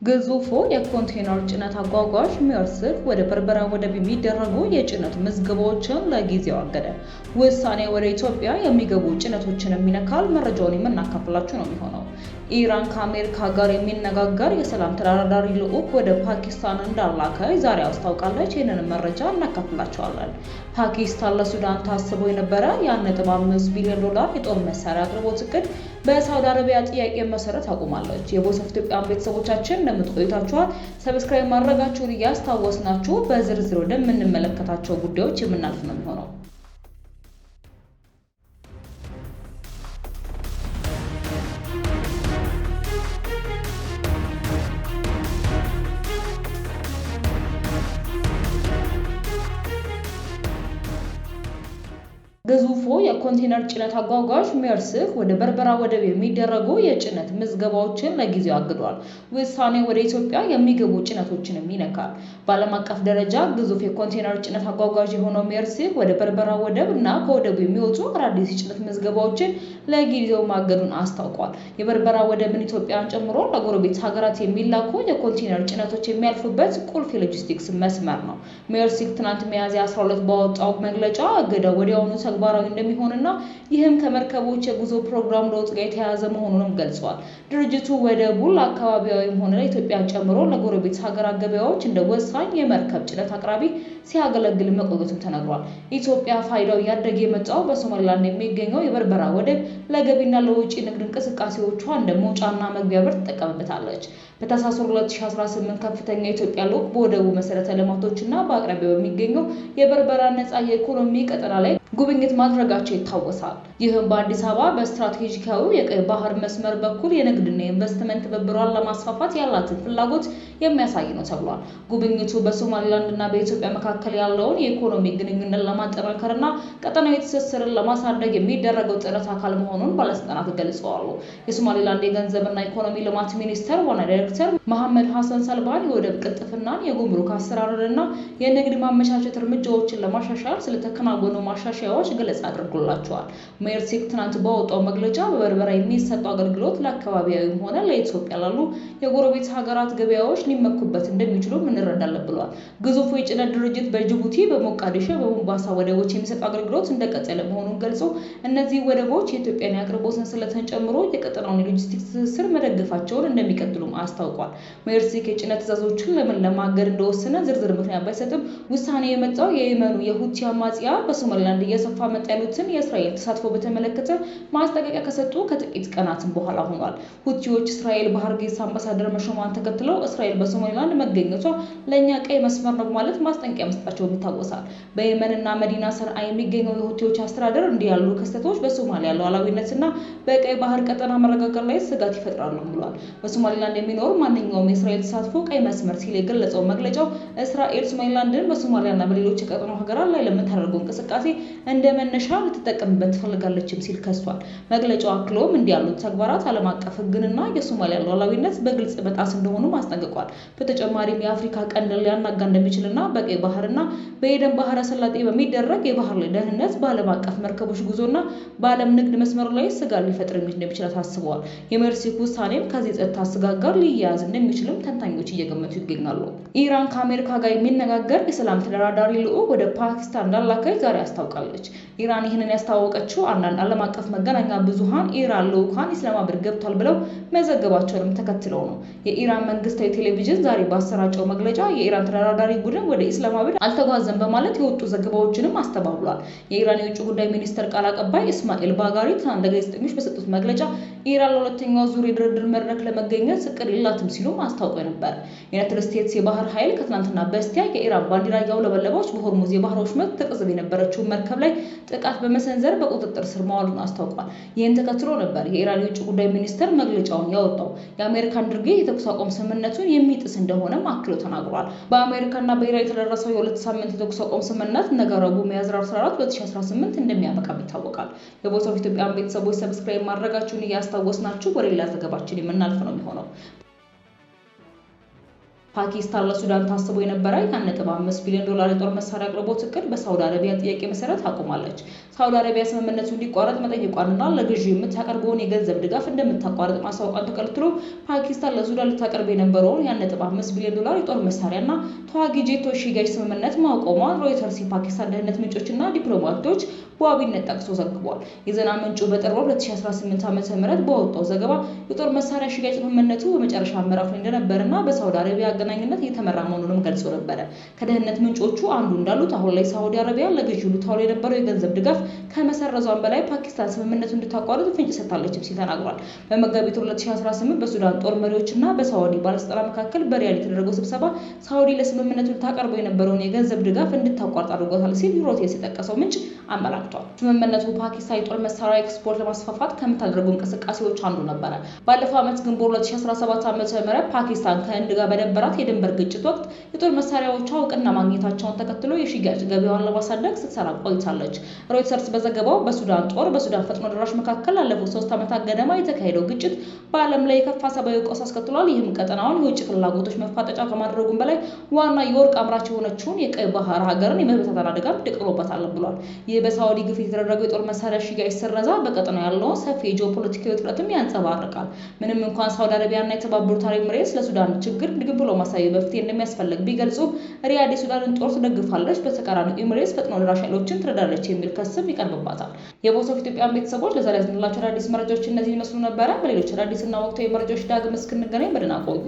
ግዙፉ የኮንቴነር ጭነት አጓጓዥ ሜርስክ ወደ በርበራ ወደብ የሚደረጉ የጭነት ምዝገባዎችን ለጊዜው አገደ። ውሳኔ ወደ ኢትዮጵያ የሚገቡ ጭነቶችን የሚነካል። መረጃውን የምናካፍላችሁ ነው የሚሆነው። ኢራን ከአሜሪካ ጋር የሚነጋገር የሰላም ተደራዳሪ ልዑክ ወደ ፓኪስታን እንዳላከ ዛሬ አስታውቃለች። ይህንን መረጃ እናካፍላቸዋለን። ፓኪስታን ለሱዳን ታስቦ የነበረ የ1.5 ቢሊዮን ዶላር የጦር መሳሪያ አቅርቦት እቅድ በሳውዲ አረቢያ ጥያቄ መሰረት አቁማለች። የቮይስ ኦፍ ኢትዮጵያ ቤተሰቦቻችን እንደምትቆይታችኋል። ሰብስክራይብ ማድረጋችሁን እያስታወስናችሁ በዝርዝር ወደምንመለከታቸው ጉዳዮች የምናልፍ ነው የሚሆነው። ግዙፉ የኮንቴነር ጭነት አጓጓዥ ሜርስክ ወደ በርበራ ወደብ የሚደረጉ የጭነት ምዝገባዎችን ለጊዜው አግዷል። ውሳኔው ወደ ኢትዮጵያ የሚገቡ ጭነቶችንም ይነካል። በዓለም አቀፍ ደረጃ ግዙፍ የኮንቴነር ጭነት አጓጓዥ የሆነው ሜርስክ ወደ በርበራ ወደብ እና ከወደቡ የሚወጡ አዳዲስ የጭነት ምዝገባዎችን ለጊዜው ማገዱን አስታውቋል። የበርበራ ወደብን ኢትዮጵያን ጨምሮ ለጎረቤት ሀገራት የሚላኩ የኮንቴነር ጭነቶች የሚያልፉበት ቁልፍ የሎጂስቲክስ መስመር ነው። ሜርስክ ትናንት ሚያዝያ 12 ባወጣው መግለጫ እገዳው ወዲያውኑ ተግባራዊ እንደሚሆንና ይህም ከመርከቦች የጉዞ ፕሮግራም ለውጥ ጋር የተያያዘ መሆኑንም ገልጿል። ድርጅቱ ወደቡ ለአካባቢያዊም ሆነ ለኢትዮጵያ ጨምሮ ለጎረቤት ሀገራት ገበያዎች እንደ ወሳኝ የመርከብ ጭነት አቅራቢ ሲያገለግል መቆየቱም ተነግሯል። ኢትዮጵያ ፋይዳው እያደገ የመጣው በሶማሊላንድ የሚገኘው የበርበራ ወደብ ለገቢና ለውጭ ንግድ እንቅስቃሴዎቿ እንደ መውጫና መግቢያ በር ትጠቀምበታለች። በታህሳስ 2018 ከፍተኛ የኢትዮጵያ ልዑክ በወደቡ መሰረተ ልማቶችና በአቅራቢያው በሚገኘው የበርበራ ነፃ የኢኮኖሚ ቀጠና ላይ ጉብኝት ማድረጋቸው ይታወሳል። ይህም በአዲስ አበባ በስትራቴጂካዊ የቀይ ባህር መስመር በኩል የንግድና የኢንቨስትመንት ትብብሯን ለማስፋፋት ያላትን ፍላጎት የሚያሳይ ነው ተብሏል። ጉብኝቱ በሶማሊላንድና በኢትዮጵያ መካከል ያለውን የኢኮኖሚ ግንኙነት ለማጠናከርና ቀጠናዊ ትስስርን ለማሳደግ የሚደረገው ጥረት አካል መሆኑን ባለስልጣናት ገልጸዋል። የሶማሊላንድ የገንዘብና ኢኮኖሚ ልማት ሚኒስቴር ዋና ዳይሬክተር መሐመድ ሐሰን ሰልባን የወደብ ቅልጥፍናን፣ የጉምሩክ አሰራርንና የንግድ ማመቻቸት እርምጃዎችን ለማሻሻል ስለተከናወኑ ማሻሻያዎች ገለጻ አድርጎላቸዋል። ሜርስክ ትናንት ባወጣው መግለጫ በበርበራ የሚሰጠው አገልግሎት ለአካባቢያዊም ሆነ ለኢትዮጵያ ላሉ የጎረቤት ሀገራት ገበያዎች ሊመኩበት እንደሚችሉ እንረዳለን ብሏል። ግዙፉ የጭነት ድርጅት በጅቡቲ፣ በሞቃዲሾ፣ በሞምባሳ ወደቦች የሚሰጠው አገልግሎት እንደቀጠለ መሆኑን ገልጾ እነዚህ ወደቦች የኢትዮጵያን የአቅርቦት ሰንሰለትን ጨምሮ የቀጠናውን የሎጂስቲክስ ትስስር መደገፋቸውን እንደሚቀጥሉም አስታውቋል። ሜርስክ የጭነት ትዕዛዞችን ለምን ለማገድ እንደወሰነ ዝርዝር ምክንያት ባይሰጥም ውሳኔ የመጣው የየመኑ የሁቲ አማጽያ በሶማሊላንድ እየሰፋ መጣ ያሉትን የእስራኤል ተሳትፎ በተመለከተ ማስጠንቀቂያ ከሰጡ ከጥቂት ቀናትም በኋላ ሆኗል። ሁቲዎች እስራኤል በሀርጌሳ አምባሳደር መሾሟን ተከትለው እስራኤል በሶማሊላንድ መገኘቷ ለእኛ ቀይ መስመር ነው ማለት ማስጠንቀቂያ መስጠታቸውም ይታወሳል። በየመንና መዲና ሰንዓ የሚገኘው የሁቲዎች አስተዳደር እንዲህ ያሉ ክስተቶች በሶማሊያ ሉዓላዊነትና በቀይ ባህር ቀጠና መረጋጋት ላይ ስጋት ይፈጥራሉ ብሏል። በሶማሊላንድ የሚኖር ማንኛውም የእስራኤል ተሳትፎ ቀይ መስመር ሲል የገለጸው መግለጫው እስራኤል ሶማሊላንድን በሶማሊያና በሌሎች የቀጠናው ሀገራት ላይ ለምታደርገው እንቅስቃሴ እንደ መነሻ ልትጠቀምበት ትፈልጋለችም ሲል ከሷል። መግለጫው አክሎም እንዲህ ያሉት ተግባራት ዓለም አቀፍ ሕግንና የሶማሊያ ሉዓላዊነት በግልጽ መጣስ እንደሆኑ አስጠንቅቋል። በተጨማሪም የአፍሪካ ቀንድን ሊያናጋ እንደሚችልና በቀይ ባህርና በኤደን ባህረ ሰላጤ በሚደረግ የባህር ላይ ደህንነት በዓለም አቀፍ መርከቦች ጉዞና በዓለም ንግድ መስመር ላይ ስጋት ሊፈጥር እንደሚችል ታስበዋል። የሜርስክ ውሳኔም ከዚህ ጸጥታ ስጋት ጋር ሊያያዝ እንደሚችልም ተንታኞች እየገመቱ ይገኛሉ። ኢራን ከአሜሪካ ጋር የሚነጋገር የሰላም ተደራዳሪ ልዑክ ወደ ፓኪስታን እንዳላከች ዛሬ አስታውቃለች። ኢራን ይህንን ያስታወቀችው አንዳንድ ዓለም አቀፍ መገናኛ ብዙሃን ኢራን ልዑካን ኢስላማባድ ገብቷል ብለው መዘገባቸውንም ተከትለው ነው። የኢራን መንግስታዊ ቴሌቪዥን ዛሬ ባሰራጨው መግለጫ የኢራን ተደራዳሪ ቡድን ወደ ኢስላማባድ አልተጓዘም በማለት የወጡ ዘገባዎችንም አስተባብሏል። የኢራን የውጭ ጉዳይ ሚኒስትር ቃል አቀባይ እስማኤል ባጋሪ ትናንት ለጋዜጠኞች በሰጡት መግለጫ ኢራን ለሁለተኛው ዙር የድርድር መድረክ ለመገኘት እቅድ የላትም ሲሉም አስታውቀው ነበር። ዩናይትድ ስቴትስ የባህር ኃይል ከትናንትና በስቲያ የኢራን ባንዲራ ያውለበለበች በሆርሙዝ የባህር ወሽመጥ ትቅዝብ የነበረችውን መርከብ ላይ ጥቃት በመሰንዘር በቁጥጥር ስር ማዋሉን አስታውቋል። ይህን ተከትሎ ነበር የኢራን የውጭ ጉዳይ ሚኒስትር መግለጫውን ያወጣው። የአሜሪካን ድርጊት የተኩስ አቁም ስምምነቱን የሚጥስ እንደሆነም አክሎ ተናግሯል። በአሜሪካና በኢራን የተደረሰው የሁለት ሳምንት የተኩስ አቁም ስምምነት ነገ ረቡዕ ሚያዝያ 14 2018 እንደሚያበቃም ይታወቃል። የቮይስ ኦፍ ኢትዮጵያ ቤተሰቦች ሰብስክራይብ ማድረጋችሁን እያስታወስናችሁ ወደ ሌላ ዘገባችን የምናልፍ ነው የሚሆነው። ፓኪስታን ለሱዳን ታስቦ የነበረ $1.5 ቢሊዮን የጦር መሳሪያ አቅርቦት እቅድ በሳውዲ አረቢያ ጥያቄ መሰረት አቁማለች። ሳውዲ አረቢያ ስምምነቱ እንዲቋረጥ መጠየቋንና ለግዢው የምታቀርበውን የገንዘብ ድጋፍ እንደምታቋርጥ ማሳወቋን ተከትሎ ፓኪስታን ለሱዳን ልታቀርብ የነበረውን $1.5 ቢሊዮን የጦር መሳሪያና ተዋጊ ጄቶች ሽያጭ ስምምነት ማቆሟን ሮይተርስ የፓኪስታን ደህንነት ምንጮችና ዲፕሎማቶች በዋቢነት ጠቅሶ ዘግቧል። የዜና ምንጩ በጥር 2018 ዓ.ም በወጣው ዘገባ የጦር መሳሪያ ሽያጭ ስምምነቱ በመጨረሻ ምዕራፍ ላይ እንደነበረና በሳውዲ አረቢያ አገናኝነት እየተመራ መሆኑንም ገልጾ ነበር። ከደህንነት ምንጮቹ አንዱ እንዳሉት አሁን ላይ ሳውዲ አረቢያ ለግዢው ልታውል የነበረው የገንዘብ ድጋፍ ከመሰረዟን በላይ ፓኪስታን ስምምነቱን እንድታቋርጥ ፍንጭ ሰጥታለችም ሲል ተናግሯል። በመጋቢት 2018 በሱዳን ጦር መሪዎችና በሳውዲ ባለስልጣናት መካከል በሪያድ የተደረገው ስብሰባ ሳውዲ ለስምምነቱ ልታቀርበው የነበረውን የገንዘብ ድጋፍ እንድታቋርጥ አድርጓታል ሲል ሮይተርስ የጠቀሰው ምንጭ አመላክቷል። ስምምነቱ ፓኪስታን የጦር መሳሪያ ኤክስፖርት ለማስፋፋት ከምታደርገው እንቅስቃሴዎች አንዱ ነበረ። ባለፈው ዓመት ግንቦት 2017 ዓ.ም ፓኪስታን ከህንድ ጋር በነበራት የድንበር ግጭት ወቅት የጦር መሳሪያዎቿ እውቅና ማግኘታቸውን ተከትሎ የሽያጭ ገበያዋን ለማሳደግ ስትሰራ ቆይታለች። ሮይተርስ በዘገባው በሱዳን ፈጥኖ ደራሽ መካከል ላለፉት 3 ዓመታት ገደማ የተካሄደው ግጭት በዓለም ላይ የከፋ ሰብአዊ ቀውስ አስከትሏል። ይህም ቀጠናውን የውጭ ፍላጎቶች መፋጠጫ ከማድረጉም በላይ ዋና የወርቅ አምራች የሆነችውን የቀይ ባህር ሀገርን የመበታተን አደጋም ደቅኖበታል ብሏል። ይህ በሳውዲ ግፊት የተደረገው የጦር መሳሪያ ሽያጭ ስረዛ በቀጠናው ያለውን ሰፊ ጂኦፖለቲካዊ ውጥረትም ያንጸባርቃል። ምንም እንኳን ሳውዲ አረቢያና የተባበሩት አረብ ኤሚሬትስ ለሱዳን ችግር ዲፕሎማሲያዊ መፍትሄ እንደሚያስፈልግ ቢገልጹም ሪያድ የሱዳንን ጦር ትደግፋለች፣ በተቃራኒው ኤሚሬትስ ፈጥኖ ደራሽ ኃይሎችን ትረዳለች የሚል ክስም ይቀርብባታል። የቮይስ ኦፍ ኢትዮጵያ ቤተሰቦች ለዛሬ ያዝንላችሁ አዳዲስ መረጃዎች እነዚህ ይመስሉ ነበረ። በሌሎች አዳዲስና ወቅታዊ መረጃዎች ዳግም እስክንገናኝ በደህና ቆዩ።